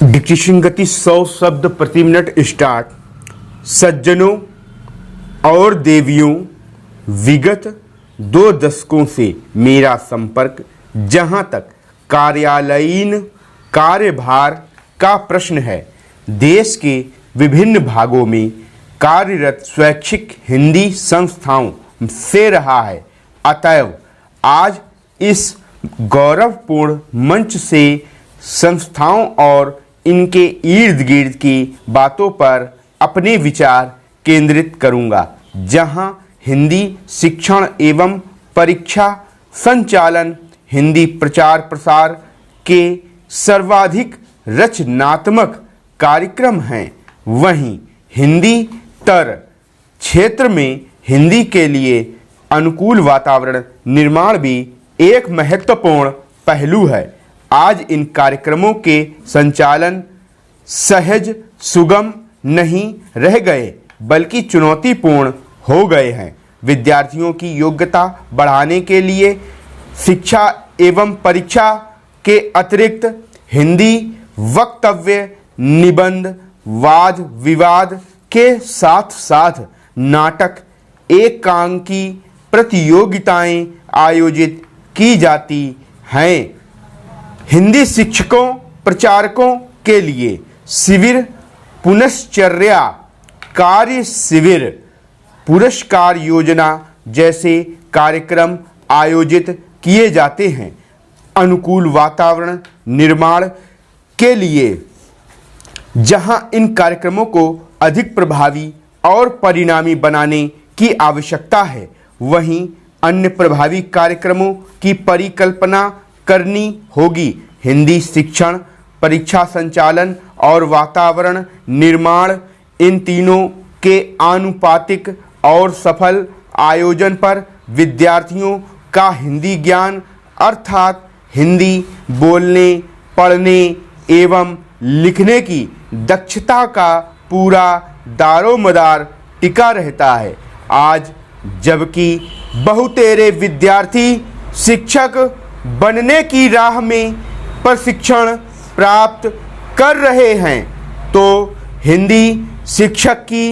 Dictation गति 100 शब्द प्रति मिनट स्टार्ट। सज्जनों और देवियों, विगत 2 दशकों से मेरा संपर्क जहां तक कार्यालयीन कार्यभार का प्रश्न है, देश के विभिन्न भागों में कार्यरत स्वैच्छिक हिंदी संस्थाओं से रहा है। अतएव आज इस गौरवपूर्ण मंच से संस्थाओं और इनके इर्द गिर्द की बातों पर अपने विचार केंद्रित करूंगा, जहां हिंदी शिक्षण एवं परीक्षा संचालन, हिंदी प्रचार प्रसार के सर्वाधिक रचनात्मक कार्यक्रम हैं, वहीं हिंदी तर क्षेत्र में हिंदी के लिए अनुकूल वातावरण निर्माण भी एक महत्वपूर्ण पहलू है। आज इन कार्यक्रमों के संचालन सहज सुगम नहीं रह गए, बल्कि चुनौतीपूर्ण हो गए हैं। विद्यार्थियों की योग्यता बढ़ाने के लिए शिक्षा एवं परीक्षा के अतिरिक्त हिंदी वक्तव्य, निबंध, वाद विवाद के साथ साथ नाटक, एकांकी प्रतियोगिताएं आयोजित की जाती हैं। हिंदी शिक्षकों प्रचारकों के लिए शिविर, पुनश्चर्या कार्य शिविर, पुरस्कार योजना जैसे कार्यक्रम आयोजित किए जाते हैं। अनुकूल वातावरण निर्माण के लिए जहां इन कार्यक्रमों को अधिक प्रभावी और परिणामी बनाने की आवश्यकता है, वहीं अन्य प्रभावी कार्यक्रमों की परिकल्पना करनी होगी। हिंदी शिक्षण, परीक्षा संचालन और वातावरण निर्माण, इन तीनों के आनुपातिक और सफल आयोजन पर विद्यार्थियों का हिंदी ज्ञान अर्थात हिंदी बोलने, पढ़ने एवं लिखने की दक्षता का पूरा दारोमदार टिका रहता है। आज जबकि बहुतेरे विद्यार्थी शिक्षक बनने की राह में प्रशिक्षण प्राप्त कर रहे हैं, तो हिंदी शिक्षक की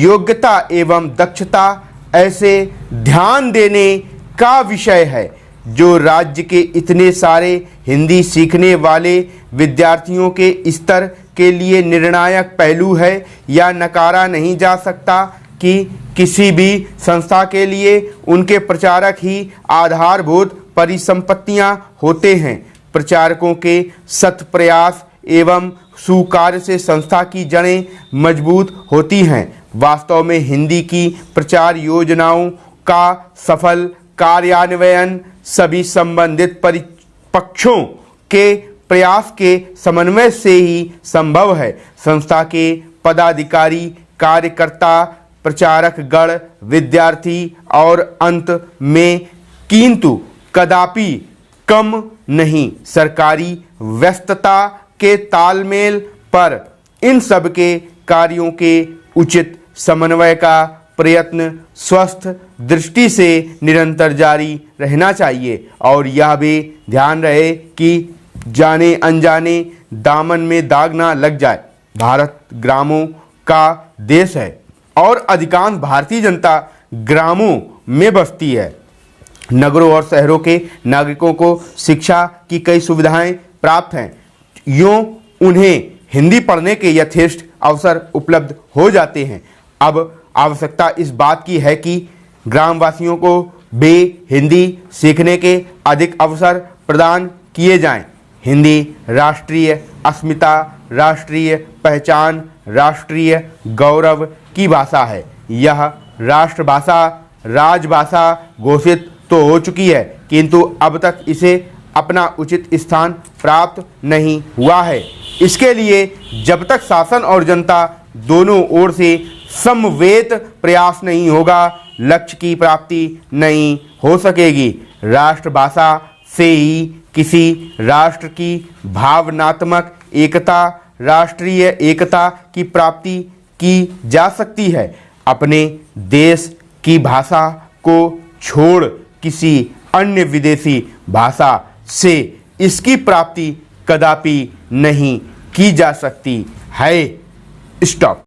योग्यता एवं दक्षता ऐसे ध्यान देने का विषय है, जो राज्य के इतने सारे हिंदी सीखने वाले विद्यार्थियों के स्तर के लिए निर्णायक पहलू है। या नकारा नहीं जा सकता कि किसी भी संस्था के लिए उनके प्रचारक ही आधारभूत परिसंपत्तियां होते हैं। प्रचारकों के सत प्रयास एवं सुकार्य से संस्था की जड़ें मजबूत होती हैं। वास्तव में हिंदी की प्रचार योजनाओं का सफल कार्यान्वयन सभी संबंधित पक्षों के प्रयास के समन्वय से ही संभव है। संस्था के पदाधिकारी, कार्यकर्ता, प्रचारक गण, विद्यार्थी और अंत में किंतु कदापि कम नहीं सरकारी व्यस्तता के तालमेल पर इन सब के कार्यों के उचित समन्वय का प्रयत्न स्वस्थ दृष्टि से निरंतर जारी रहना चाहिए। और यह भी ध्यान रहे कि जाने अनजाने दामन में दाग ना लग जाए। भारत ग्रामों का देश है और अधिकांश भारतीय जनता ग्रामों में बसती है। नगरों और शहरों के नागरिकों को शिक्षा की कई सुविधाएं प्राप्त हैं, यूँ उन्हें हिंदी पढ़ने के यथेष्ट अवसर उपलब्ध हो जाते हैं। अब आवश्यकता इस बात की है कि ग्रामवासियों को भी हिंदी सीखने के अधिक अवसर प्रदान किए जाएं। हिंदी राष्ट्रीय अस्मिता, राष्ट्रीय पहचान, राष्ट्रीय गौरव की भाषा है। यह राष्ट्रभाषा, राजभाषा घोषित तो हो चुकी है, किंतु अब तक इसे अपना उचित स्थान प्राप्त नहीं हुआ है। इसके लिए जब तक शासन और जनता दोनों ओर से समवेत प्रयास नहीं होगा, लक्ष्य की प्राप्ति नहीं हो सकेगी। राष्ट्रभाषा से ही किसी राष्ट्र की भावनात्मक एकता, राष्ट्रीय एकता की प्राप्ति की जा सकती है। अपने देश की भाषा को छोड़ किसी अन्य विदेशी भाषा से इसकी प्राप्ति कदापि नहीं की जा सकती है। स्टॉप।